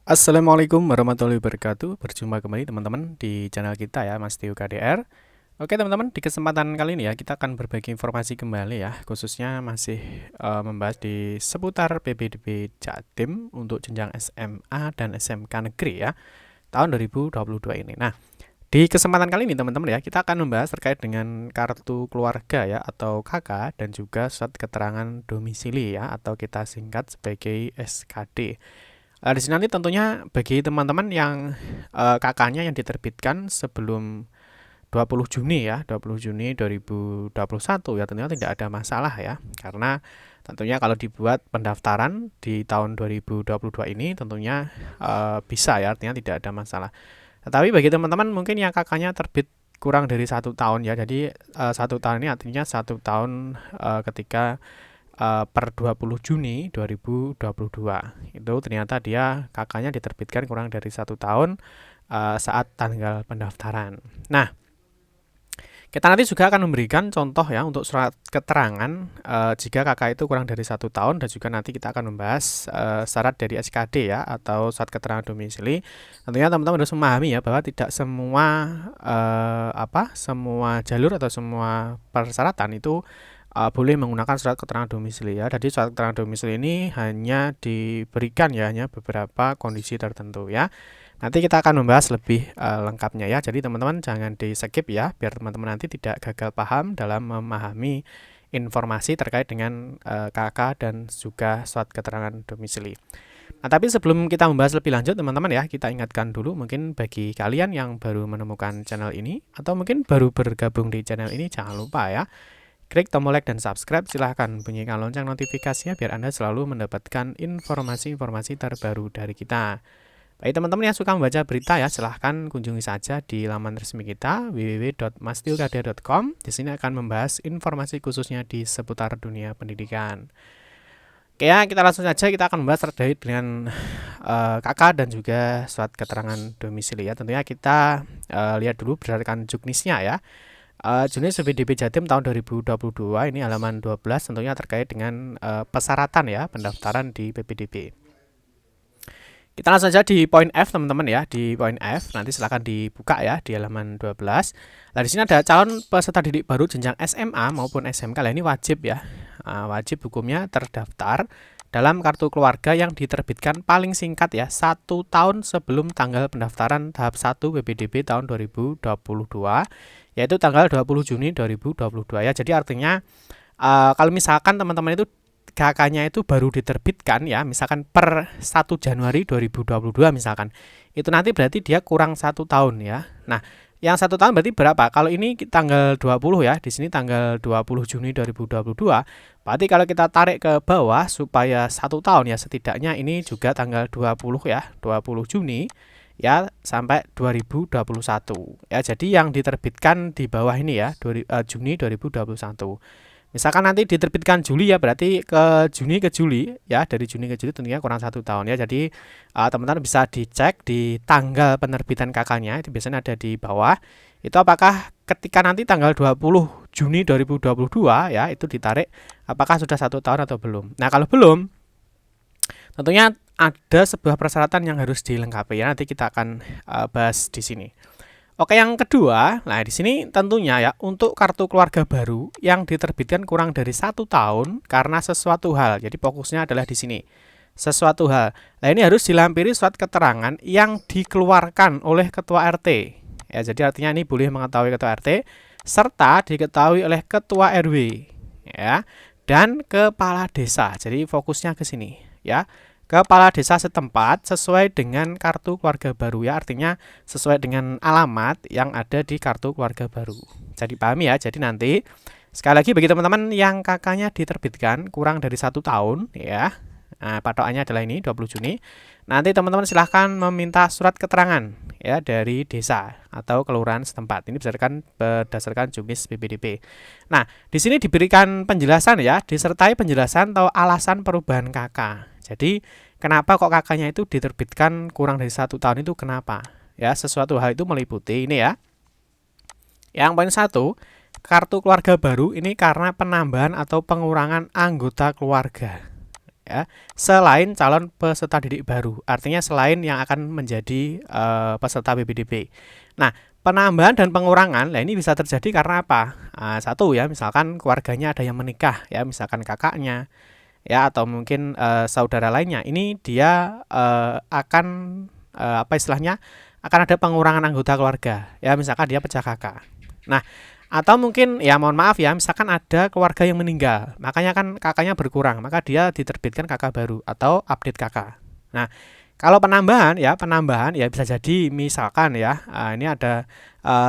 Assalamualaikum warahmatullahi wabarakatuh. Berjumpa kembali teman-teman di channel kita ya, Mas Tio KDR. Oke teman-teman, di kesempatan kali ini ya kita akan berbagi informasi kembali ya, khususnya masih membahas di seputar PPDB Jatim untuk jenjang SMA dan SMK negeri ya, tahun 2022 ini. Nah, di kesempatan kali ini teman-teman ya, kita akan membahas terkait dengan kartu keluarga ya atau KK dan juga surat keterangan domisili ya atau kita singkat sebagai SKD. Di sini nanti tentunya bagi teman-teman yang KK-nya yang diterbitkan sebelum 20 Juni ya, 20 Juni 2021 ya tentunya tidak ada masalah ya. Karena tentunya kalau dibuat pendaftaran di tahun 2022 ini tentunya bisa ya, artinya tidak ada masalah. Tetapi bagi teman-teman mungkin yang KK-nya terbit kurang dari 1 tahun ya, jadi 1 tahun ini artinya 1 tahun ketika per 20 Juni 2022 itu ternyata dia KK-nya diterbitkan kurang dari 1 tahun saat tanggal pendaftaran. Nah, kita nanti juga akan memberikan contoh ya untuk surat keterangan jika KK itu kurang dari 1 tahun, dan juga nanti kita akan membahas syarat dari SKD ya atau surat keterangan domisili. Tentunya teman-teman harus memahami ya bahwa tidak semua semua jalur atau semua persyaratan itu boleh menggunakan surat keterangan domisili ya. Jadi surat keterangan domisili ini hanya diberikan ya, hanya beberapa kondisi tertentu ya. Nanti kita akan membahas lebih lengkapnya ya. Jadi teman-teman jangan di skip ya, biar teman-teman nanti tidak gagal paham dalam memahami informasi terkait dengan KK dan juga surat keterangan domisili. Nah, tapi sebelum kita membahas lebih lanjut teman-teman ya, kita ingatkan dulu mungkin bagi kalian yang baru menemukan channel ini atau mungkin baru bergabung di channel ini, jangan lupa ya klik tombol like dan subscribe, silahkan bunyikan lonceng notifikasinya biar Anda selalu mendapatkan informasi-informasi terbaru dari kita. Bagi teman-teman yang suka membaca berita ya, silahkan kunjungi saja di laman resmi kita www.mastiokada.com. Di sini akan membahas informasi khususnya di seputar dunia pendidikan. Oke ya, kita langsung saja kita akan membahas terkait dengan KK dan juga surat keterangan domisili ya. Tentunya kita lihat dulu berdasarkan juknisnya ya. Juknis PPDB Jatim tahun 2022 ini halaman 12 tentunya terkait dengan persyaratan ya pendaftaran di PPDB. Kita langsung saja di poin F teman-teman ya, di poin F nanti silahkan dibuka ya di halaman 12. Nah di sini ada calon peserta didik baru jenjang SMA maupun SMK. Nah ini wajib ya, wajib hukumnya terdaftar dalam kartu keluarga yang diterbitkan paling singkat ya 1 tahun sebelum tanggal pendaftaran tahap 1 PPDB tahun 2022, yaitu tanggal 20 Juni 2022 ya. Jadi artinya kalau misalkan teman-teman itu KK-nya itu baru diterbitkan ya, misalkan per 1 Januari 2022 misalkan, itu nanti berarti dia kurang 1 tahun ya. Nah, yang 1 tahun berarti berapa? Kalau ini tanggal 20 ya, di sini tanggal 20 Juni 2022, berarti kalau kita tarik ke bawah supaya 1 tahun ya, setidaknya ini juga tanggal 20 ya, 20 Juni ya sampai 2021 ya. Jadi yang diterbitkan di bawah ini ya, Juni 2021. Misalkan nanti diterbitkan Juli ya, berarti ke Juni ya, dari Juni ke Juli tentunya kurang 1 tahun ya. Jadi teman-teman bisa dicek di tanggal penerbitan KK-nya, itu biasanya ada di bawah. Itu apakah ketika nanti tanggal 20 Juni 2022 ya, itu ditarik apakah sudah 1 tahun atau belum. Nah kalau belum, tentunya ada sebuah persyaratan yang harus dilengkapi ya. Nanti kita akan bahas di sini. Oke, yang kedua, nah di sini tentunya ya untuk kartu keluarga baru yang diterbitkan kurang dari 1 tahun karena sesuatu hal. Jadi fokusnya adalah di sini sesuatu hal. Nah ini harus dilampiri surat keterangan yang dikeluarkan oleh ketua RT. Ya, jadi artinya ini boleh mengetahui ketua RT serta diketahui oleh ketua RW ya dan kepala desa. Jadi fokusnya ke sini ya. Kepala desa setempat sesuai dengan kartu keluarga baru ya, artinya sesuai dengan alamat yang ada di kartu keluarga baru. Jadi pahami ya, jadi nanti sekali lagi bagi teman-teman yang KK-nya diterbitkan kurang dari 1 tahun ya, nah, patokannya adalah ini 20 Juni. Nanti teman-teman silahkan meminta surat keterangan ya dari desa atau kelurahan setempat. Ini berdasarkan juknis PPDB. Nah, di sini diberikan penjelasan ya, disertai penjelasan atau alasan perubahan KK. Jadi kenapa kok KK-nya itu diterbitkan kurang dari 1 tahun itu kenapa? Ya, sesuatu hal itu meliputi ini ya. Yang poin 1, kartu keluarga baru ini karena penambahan atau pengurangan anggota keluarga. ya, selain calon peserta didik baru, artinya selain yang akan menjadi peserta PPDB. Nah, penambahan dan pengurangan, nah ini bisa terjadi karena apa? Satu ya, misalkan keluarganya ada yang menikah, ya, misalkan kakaknya, ya, atau mungkin saudara lainnya. Ini dia akan apa istilahnya? Akan ada pengurangan anggota keluarga, ya, misalkan dia pecah kakak. Nah, atau mungkin ya mohon maaf ya, misalkan ada keluarga yang meninggal, makanya kan kakaknya berkurang, maka dia diterbitkan kakak baru atau update kakak. Nah, kalau penambahan ya bisa jadi misalkan ya, ini ada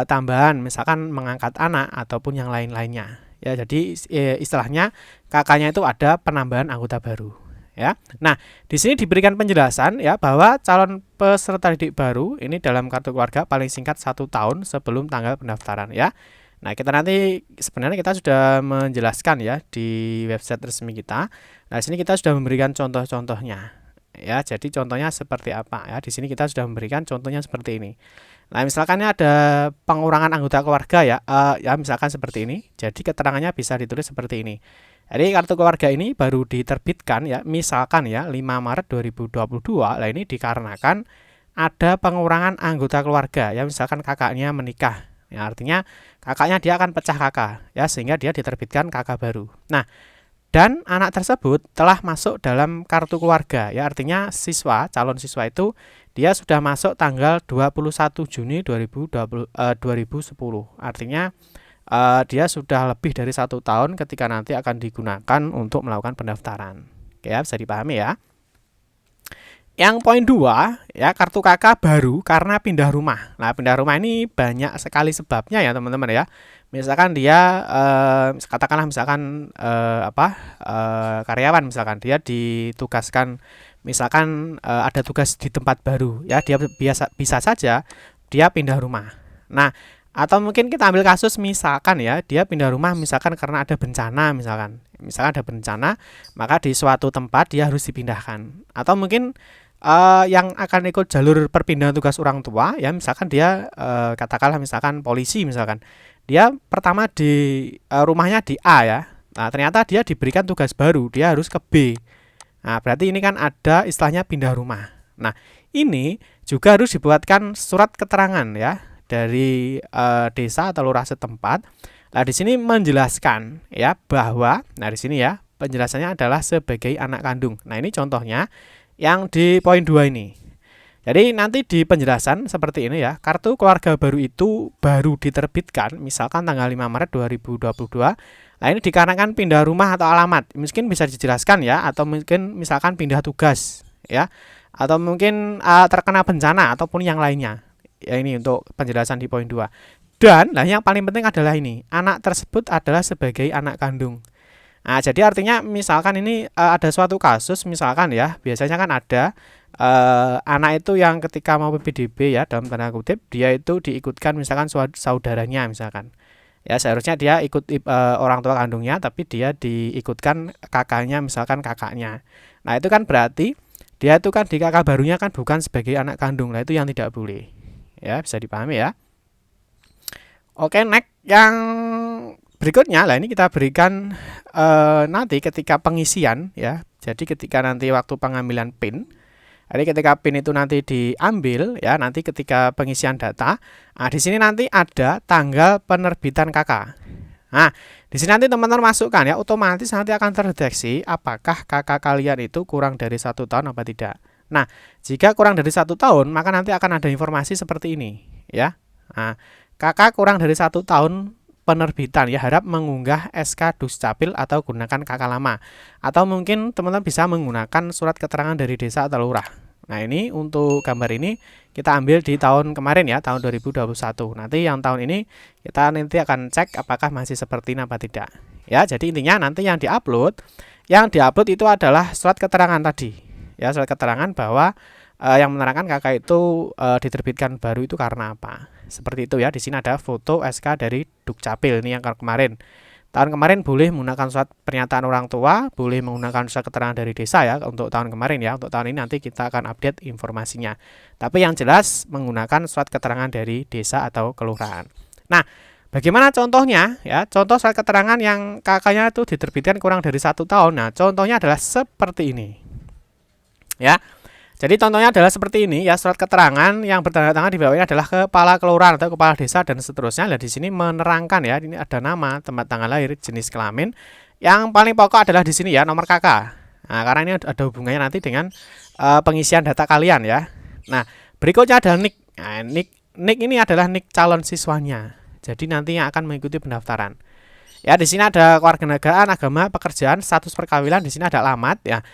tambahan misalkan mengangkat anak ataupun yang lain-lainnya. Ya, jadi istilahnya kakaknya itu ada penambahan anggota baru. Ya. Nah, di sini diberikan penjelasan ya bahwa calon peserta didik baru ini dalam kartu keluarga paling singkat 1 tahun sebelum tanggal pendaftaran ya. Nah, kita nanti sebenarnya kita sudah menjelaskan ya di website resmi kita. Nah, di sini kita sudah memberikan contoh-contohnya. Ya, jadi contohnya seperti apa ya? Di sini kita sudah memberikan contohnya seperti ini. Nah, misalkan ada pengurangan anggota keluarga ya, ya misalkan seperti ini. Jadi keterangannya bisa ditulis seperti ini. Jadi kartu keluarga ini baru diterbitkan ya, misalkan ya 5 Maret 2022. Nah, ini dikarenakan ada pengurangan anggota keluarga ya, misalkan kakaknya menikah. Ya, artinya kakaknya dia akan pecah kakak ya, sehingga dia diterbitkan kakak baru. Nah, dan anak tersebut telah masuk dalam kartu keluarga ya, artinya calon siswa itu dia sudah masuk tanggal 21 Juni 2010. Artinya dia sudah lebih dari 1 tahun ketika nanti akan digunakan untuk melakukan pendaftaran. Oke, ya, bisa dipahami ya. Yang poin 2 ya, kartu KK baru karena pindah rumah. Nah, pindah rumah ini banyak sekali sebabnya ya teman-teman ya. Misalkan dia katakanlah misalkan karyawan, misalkan dia ditugaskan, misalkan ada tugas di tempat baru ya, dia bisa saja dia pindah rumah. Nah, atau mungkin kita ambil kasus misalkan ya, dia pindah rumah misalkan karena ada bencana, misalkan ada bencana, maka di suatu tempat dia harus dipindahkan. Atau mungkin yang akan ikut jalur perpindahan tugas orang tua ya, misalkan dia katakanlah misalkan polisi, misalkan dia pertama di rumahnya di A ya, nah ternyata dia diberikan tugas baru, dia harus ke B. Nah, berarti ini kan ada istilahnya pindah rumah. Nah, ini juga harus dibuatkan surat keterangan ya dari desa atau lurah setempat. Nah, di sini menjelaskan ya bahwa, nah di sini ya penjelasannya adalah sebagai anak kandung. Nah, ini contohnya yang di poin 2 ini. Jadi nanti di penjelasan seperti ini ya, kartu keluarga baru itu baru diterbitkan misalkan tanggal 5 Maret 2022. Nah, ini dikarenakan pindah rumah atau alamat. Mungkin bisa dijelaskan ya, atau mungkin misalkan pindah tugas ya, atau mungkin terkena bencana ataupun yang lainnya. Ya, ini untuk penjelasan di poin 2. Dan yang paling penting adalah ini, anak tersebut adalah sebagai anak kandung. Nah, jadi artinya misalkan ini ada suatu kasus, misalkan ya, biasanya kan ada anak itu yang ketika mau PPDB ya, dalam tanda kutip, dia itu diikutkan misalkan saudaranya misalkan. Ya, seharusnya dia ikut orang tua kandungnya, tapi dia diikutkan kakaknya, misalkan kakaknya. Nah, itu kan berarti dia itu kan di kakak barunya kan bukan sebagai anak kandung. Nah, itu yang tidak boleh. Ya, bisa dipahami ya. Oke, next yang berikutnya lah, ini kita berikan nanti ketika pengisian ya. Jadi ketika nanti waktu pengambilan PIN, jadi ketika PIN itu nanti diambil ya, nanti ketika pengisian data, di sini nanti ada tanggal penerbitan KK. Nah, di sini nanti teman-teman masukkan ya, otomatis nanti akan terdeteksi apakah KK kalian itu kurang dari 1 tahun apa tidak. Nah, jika kurang dari 1 tahun, maka nanti akan ada informasi seperti ini ya. Nah, KK kurang dari 1 tahun penerbitan ya, harap mengunggah SK Dukcapil atau gunakan KK lama, atau mungkin teman-teman bisa menggunakan surat keterangan dari desa atau lurah. Nah, ini untuk gambar ini kita ambil di tahun kemarin ya, tahun 2021. Nanti yang tahun ini kita nanti akan cek apakah masih seperti ini apa tidak. Ya, jadi intinya nanti yang diupload itu adalah surat keterangan tadi. Ya, surat keterangan bahwa yang menerangkan KK itu diterbitkan baru itu karena apa. Seperti itu ya. Di sini ada foto SK dari Dukcapil, ini yang kemarin. Tahun kemarin boleh menggunakan surat pernyataan orang tua, boleh menggunakan surat keterangan dari desa ya untuk tahun kemarin ya. Untuk tahun ini nanti kita akan update informasinya. Tapi yang jelas menggunakan surat keterangan dari desa atau kelurahan. Nah, Bagaimana contohnya? Ya, contoh surat keterangan yang KK-nya itu diterbitkan kurang dari 1 tahun. Nah, contohnya adalah seperti ini. Ya, jadi contohnya adalah seperti ini ya, surat keterangan yang bertanda tangan di bawahnya adalah kepala kelurahan atau kepala desa dan seterusnya. Nah, di sini menerangkan ya, ini ada nama, tempat tanggal lahir, jenis kelamin. Yang paling pokok adalah di sini ya, nomor KK. Nah, karena ini ada hubungannya nanti dengan pengisian data kalian ya. Nah, berikutnya ada NIK. Nah, NIK ini adalah NIK calon siswanya. Jadi nanti yang akan mengikuti pendaftaran. Ya, di sini ada kewarganegaraan, agama, pekerjaan, status perkawinan, di sini ada alamat ya.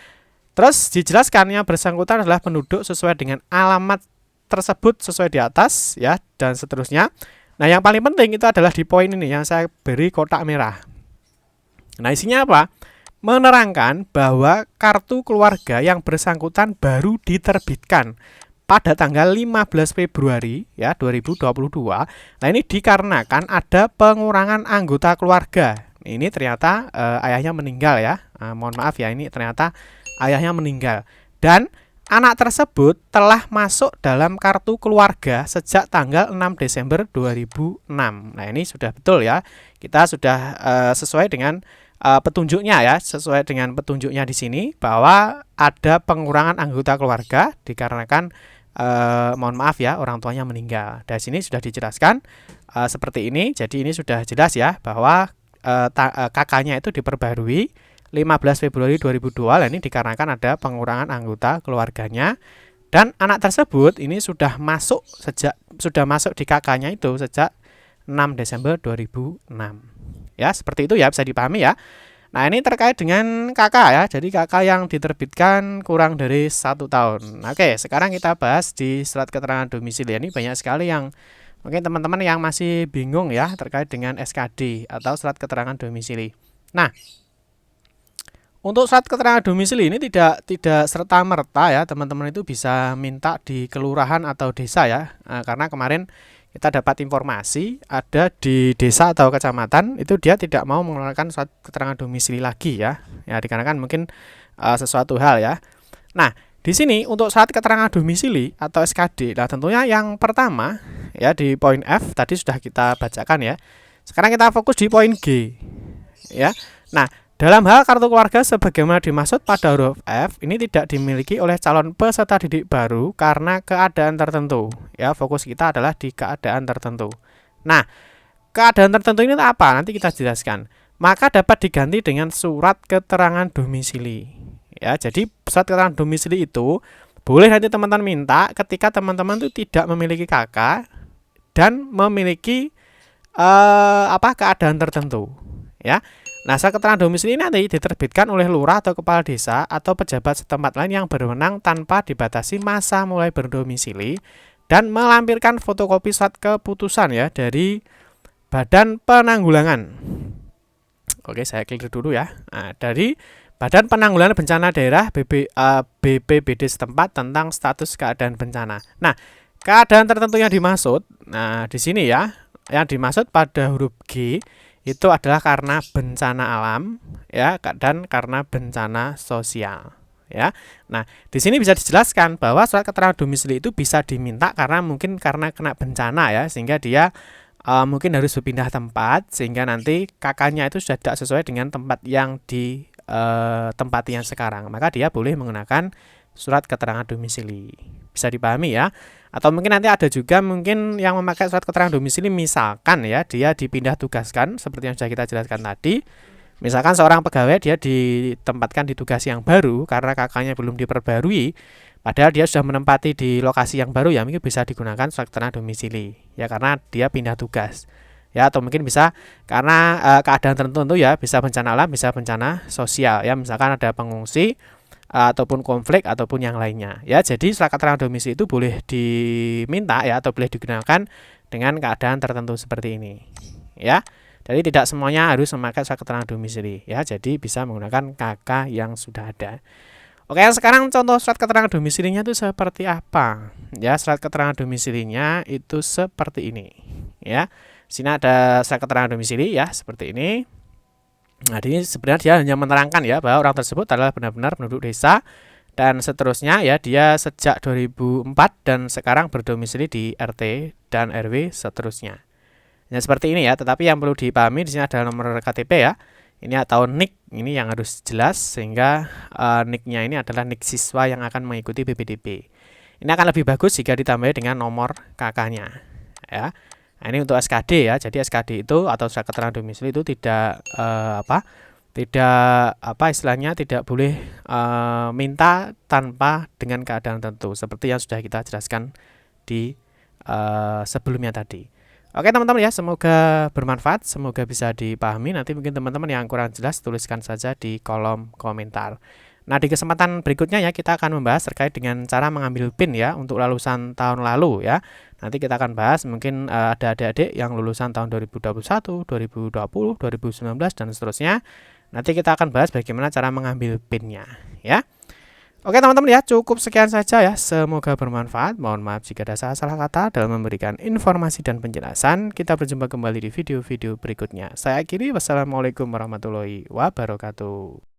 Terus dijelaskan yang bersangkutan adalah penduduk sesuai dengan alamat tersebut sesuai di atas ya, dan seterusnya. Nah, yang paling penting itu adalah di poin ini yang saya beri kotak merah. Nah, isinya apa? Menerangkan bahwa kartu keluarga yang bersangkutan baru diterbitkan pada tanggal 15 Februari ya 2022. Nah, ini dikarenakan ada pengurangan anggota keluarga. Ini ternyata ayahnya meninggal ya. Mohon maaf ya, ini ternyata ayahnya meninggal dan anak tersebut telah masuk dalam kartu keluarga sejak tanggal 6 Desember 2006. Nah, ini sudah betul ya. Kita sudah sesuai dengan petunjuknya ya, sesuai dengan petunjuknya di sini bahwa ada pengurangan anggota keluarga dikarenakan mohon maaf ya, orang tuanya meninggal. Dari sini sudah dijelaskan seperti ini. Jadi ini sudah jelas ya bahwa kakaknya itu diperbarui 15 Februari 2002. Ini dikarenakan ada pengurangan anggota keluarganya dan anak tersebut ini sudah masuk di kakaknya itu sejak 6 Desember 2006. Ya, seperti itu ya, bisa dipahami ya. Nah, ini terkait dengan kakak ya. Jadi kakak yang diterbitkan kurang dari 1 tahun. Oke, sekarang kita bahas di surat keterangan domisili. Ini banyak sekali yang mungkin teman-teman yang masih bingung ya terkait dengan SKD atau surat keterangan domisili. Nah, untuk surat keterangan domisili ini tidak serta-merta ya, teman-teman itu bisa minta di kelurahan atau desa ya. Karena kemarin kita dapat informasi ada di desa atau kecamatan itu dia tidak mau mengeluarkan surat keterangan domisili lagi ya. Ya, dikarenakan mungkin sesuatu hal ya. Nah, di sini untuk surat keterangan domisili atau SKD, nah tentunya yang pertama ya di poin F tadi sudah kita bacakan ya. Sekarang kita fokus di poin G ya. Nah, dalam hal kartu keluarga sebagaimana dimaksud pada huruf F, ini tidak dimiliki oleh calon peserta didik baru karena keadaan tertentu. Ya, fokus kita adalah di keadaan tertentu. Nah, keadaan tertentu ini apa? Nanti kita jelaskan. Maka dapat diganti dengan surat keterangan domisili. Ya, jadi surat keterangan domisili itu boleh nanti teman-teman minta ketika teman-teman itu tidak memiliki kakak dan memiliki keadaan tertentu. Ya. Nah, surat keterangan domisili nanti diterbitkan oleh lurah atau kepala desa atau pejabat setempat lain yang berwenang tanpa dibatasi masa mulai berdomisili dan melampirkan fotokopi surat keputusan ya dari Badan Penanggulangan. Oke, saya klik dulu ya. Nah, dari Badan Penanggulangan Bencana Daerah BPBD setempat tentang status keadaan bencana. Nah, keadaan tertentu yang dimaksud, nah di sini ya, yang dimaksud pada huruf G itu adalah karena bencana alam ya dan karena bencana sosial ya. Nah, di sini bisa dijelaskan bahwa surat keterangan domisili itu bisa diminta karena mungkin karena kena bencana ya, sehingga dia mungkin harus berpindah tempat sehingga nanti kakaknya itu sudah tidak sesuai dengan tempat yang ditempatinya sekarang. Maka dia boleh menggunakan surat keterangan domisili. Bisa dipahami ya. Atau mungkin nanti ada juga mungkin yang memakai surat keterangan domisili misalkan ya dia dipindah tugaskan seperti yang sudah kita jelaskan tadi. Misalkan seorang pegawai dia ditempatkan di tugas yang baru karena kakaknya belum diperbarui, padahal dia sudah menempati di lokasi yang baru ya, mungkin bisa digunakan surat keterangan domisili ya karena dia pindah tugas. Ya, atau mungkin bisa karena keadaan tertentu ya, bisa bencana alam, bisa bencana sosial ya, misalkan ada pengungsi ataupun konflik ataupun yang lainnya ya. Jadi surat keterangan domisili itu boleh diminta ya atau boleh digunakan dengan keadaan tertentu seperti ini ya. Jadi tidak semuanya harus memakai surat keterangan domisili ya. Jadi bisa menggunakan KK yang sudah ada. Oke, sekarang contoh surat keterangan domisilinya itu seperti apa ya. Surat keterangan domisilinya itu seperti ini ya. Sini ada surat keterangan domisili ya seperti ini. Nah, ini sebenarnya dia hanya menerangkan ya bahwa orang tersebut adalah benar-benar penduduk desa dan seterusnya ya, dia sejak 2004 dan sekarang berdomisili di RT dan RW seterusnya. Ya seperti ini ya, tetapi yang perlu dipahami di sini adalah nomor KTP ya. Ini atau NIK, ini yang harus jelas sehingga NIK-nya ini adalah NIK siswa yang akan mengikuti PPDB. Ini akan lebih bagus jika ditambah dengan nomor KK-nya ya. Nah, ini untuk SKD ya. Jadi SKD itu atau surat keterangan domisili itu tidak istilahnya tidak boleh minta tanpa dengan keadaan tertentu seperti yang sudah kita jelaskan di sebelumnya tadi. Oke teman-teman ya, semoga bermanfaat, semoga bisa dipahami. Nanti mungkin teman-teman yang kurang jelas tuliskan saja di kolom komentar. Nah di kesempatan berikutnya ya kita akan membahas terkait dengan cara mengambil PIN ya untuk lulusan tahun lalu ya. Nanti kita akan bahas mungkin ada adik-adik yang lulusan tahun 2021, 2020, 2019 dan seterusnya. Nanti kita akan bahas bagaimana cara mengambil PIN-nya ya. Oke teman-teman ya, cukup sekian saja ya. Semoga bermanfaat. Mohon maaf jika ada salah-salah kata dalam memberikan informasi dan penjelasan. Kita berjumpa kembali di video-video berikutnya. Saya akhiri, wassalamualaikum warahmatullahi wabarakatuh.